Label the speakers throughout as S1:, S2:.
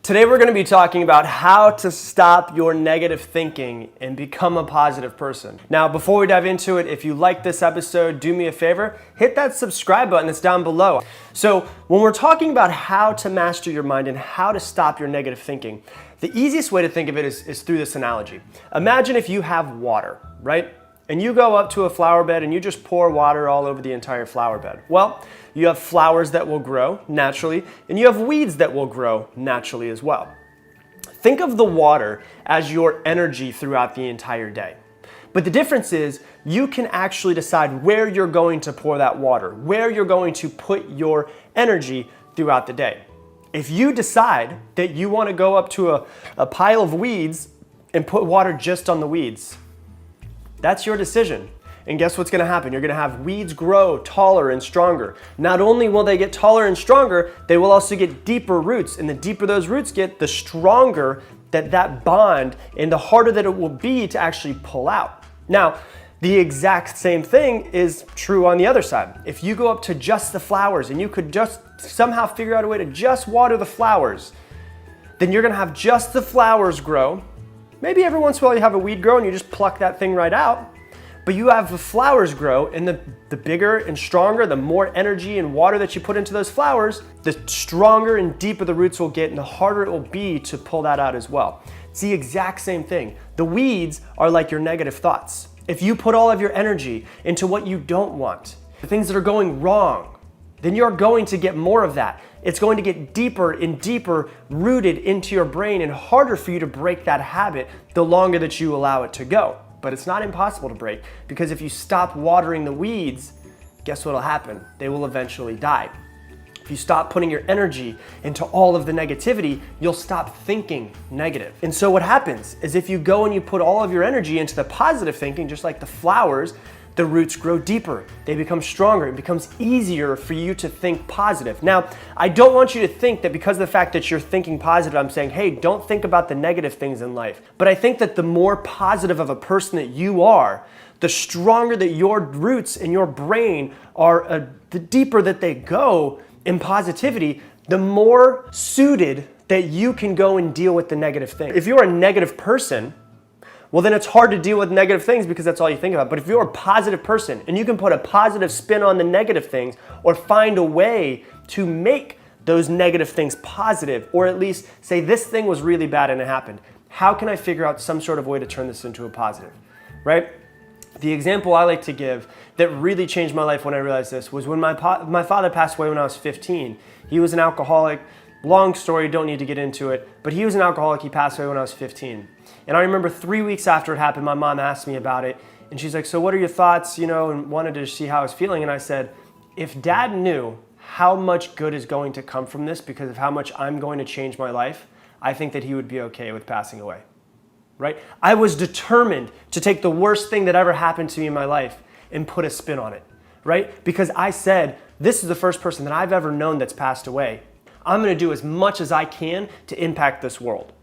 S1: Today we're going to be talking about how to stop your negative thinking and become a positive person. Now, before we dive into it, if you like this episode, do me a favor, hit that subscribe button that's down below. So when we're talking about how to master your mind and how to stop your negative thinking, the easiest way to think of it is through this analogy. Imagine if you have water, right? And you go up to a flower bed and you just pour water all over the entire flower bed. Well, you have flowers that will grow naturally, and you have weeds that will grow naturally as well. Think of the water as your energy throughout the entire day. But the difference is you can actually decide where you're going to pour that water, where you're going to put your energy throughout the day. If you decide that you want to go up to a pile of weeds and put water just on the weeds, that's your decision. And guess what's going to happen? You're going to have weeds grow taller and stronger. Not only will they get taller and stronger, they will also get deeper roots. And the deeper those roots get, the stronger that bond and the harder that it will be to actually pull out. Now, the exact same thing is true on the other side. If you go up to just the flowers and you could just somehow figure out a way to just water the flowers, then you're going to have just the flowers grow. Maybe every once in a while you have a weed grow and you just pluck that thing right out. But you have the flowers grow, and the bigger and stronger, the more energy and water that you put into those flowers, the stronger and deeper the roots will get and the harder it will be to pull that out as well. It's the exact same thing. The weeds are like your negative thoughts. If you put all of your energy into what you don't want, the things that are going wrong, then you're going to get more of that. It's going to get deeper and deeper rooted into your brain and harder for you to break that habit the longer that you allow it to go. But it's not impossible to break, because if you stop watering the weeds, guess what'll happen? They will eventually die. If you stop putting your energy into all of the negativity, you'll stop thinking negative. And so what happens is if you go and you put all of your energy into the positive thinking, just like the flowers, the roots grow deeper, they become stronger, it becomes easier for you to think positive. Now, I don't want you to think that because of the fact that you're thinking positive, I'm saying, hey, don't think about the negative things in life. But I think that the more positive of a person that you are, the stronger that your roots and your brain are, the deeper that they go in positivity, the more suited that you can go and deal with the negative thing. If you're a negative person, well, then it's hard to deal with negative things because that's all you think about. But if you're a positive person and you can put a positive spin on the negative things or find a way to make those negative things positive, or at least say this thing was really bad and it happened, how can I figure out some sort of way to turn this into a positive, right? The example I like to give that really changed my life when I realized this was when my father passed away when I was 15. He was an alcoholic. Long story, don't need to get into it, but he was an alcoholic. He passed away when I was 15. And I remember 3 weeks after it happened, my mom asked me about it, and she's like, so what are your thoughts, and wanted to see how I was feeling. And I said, if Dad knew how much good is going to come from this because of how much I'm going to change my life, I think that he would be okay with passing away, right? I was determined to take the worst thing that ever happened to me in my life and put a spin on it, right? Because I said, this is the first person that I've ever known that's passed away. I'm going to do as much as I can to impact this world.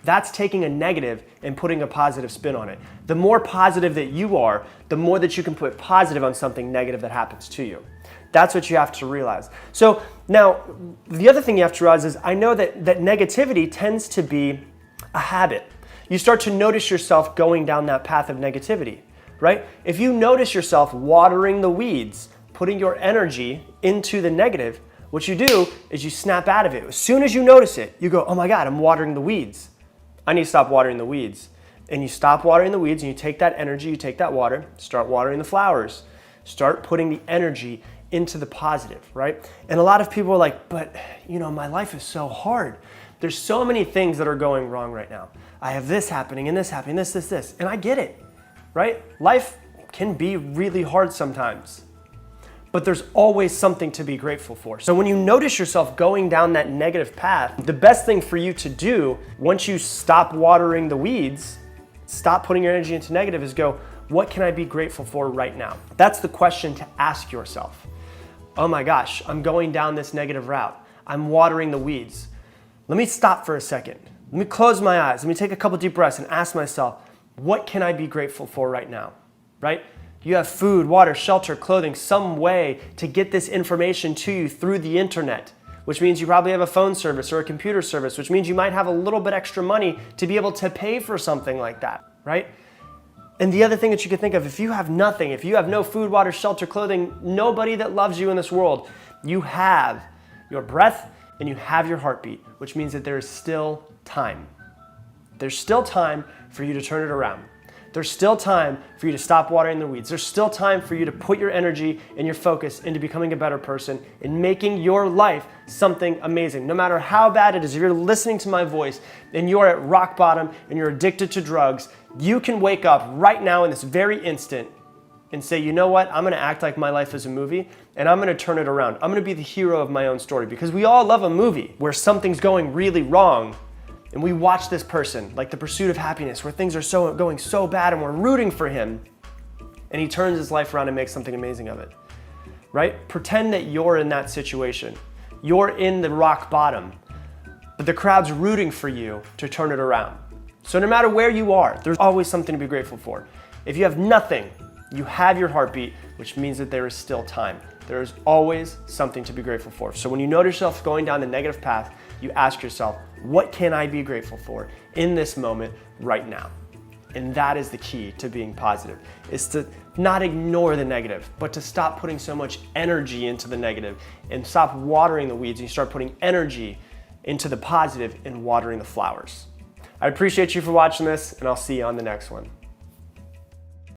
S1: That's taking a negative and putting a positive spin on it. The more positive that you are, the more that you can put positive on something negative that happens to you. That's what you have to realize. So now, the other thing you have to realize is I know that negativity tends to be a habit. You start to notice yourself going down that path of negativity, right? If you notice yourself watering the weeds, putting your energy into the negative, what you do is you snap out of it. As soon as you notice it, you go, oh my God, I'm watering the weeds. I need to stop watering the weeds. And you stop watering the weeds and you take that energy, you take that water, start watering the flowers. Start putting the energy into the positive, right? And a lot of people are like, but my life is so hard. There's so many things that are going wrong right now. I have this happening and this happening, this. And I get it, right? Life can be really hard sometimes. But there's always something to be grateful for. So when you notice yourself going down that negative path, the best thing for you to do once you stop watering the weeds, stop putting your energy into negative, is go, what can I be grateful for right now? That's the question to ask yourself. Oh my gosh, I'm going down this negative route. I'm watering the weeds. Let me stop for a second. Let me close my eyes. Let me take a couple deep breaths and ask myself, what can I be grateful for right now, right? You have food, water, shelter, clothing, some way to get this information to you through the internet. which means you probably have a phone service or a computer service, which means you might have a little bit extra money to be able to pay for something like that, right? And the other thing that you could think of, if you have nothing, if you have no food, water, shelter, clothing, nobody that loves you in this world, you have your breath and you have your heartbeat, which means that there is still time. There's still time for you to turn it around. There's still time for you to stop watering the weeds. There's still time for you to put your energy and your focus into becoming a better person and making your life something amazing. No matter how bad it is, if you're listening to my voice and you're at rock bottom and you're addicted to drugs, you can wake up right now in this very instant and say, you know what? I'm gonna act like my life is a movie and I'm gonna turn it around. I'm gonna be the hero of my own story, because we all love a movie where something's going really wrong and we watch this person, like The Pursuit of Happiness, where things are going so bad and we're rooting for him, and he turns his life around and makes something amazing of it, right? Pretend that you're in that situation. You're in the rock bottom, but the crowd's rooting for you to turn it around. So no matter where you are, there's always something to be grateful for. If you have nothing, you have your heartbeat, which means that there is still time. There is always something to be grateful for. So when you notice yourself going down the negative path, you ask yourself, what can I be grateful for in this moment right now? And that is the key to being positive, is to not ignore the negative, but to stop putting so much energy into the negative and stop watering the weeds and you start putting energy into the positive and watering the flowers. I appreciate you for watching this, and I'll see you on the next one.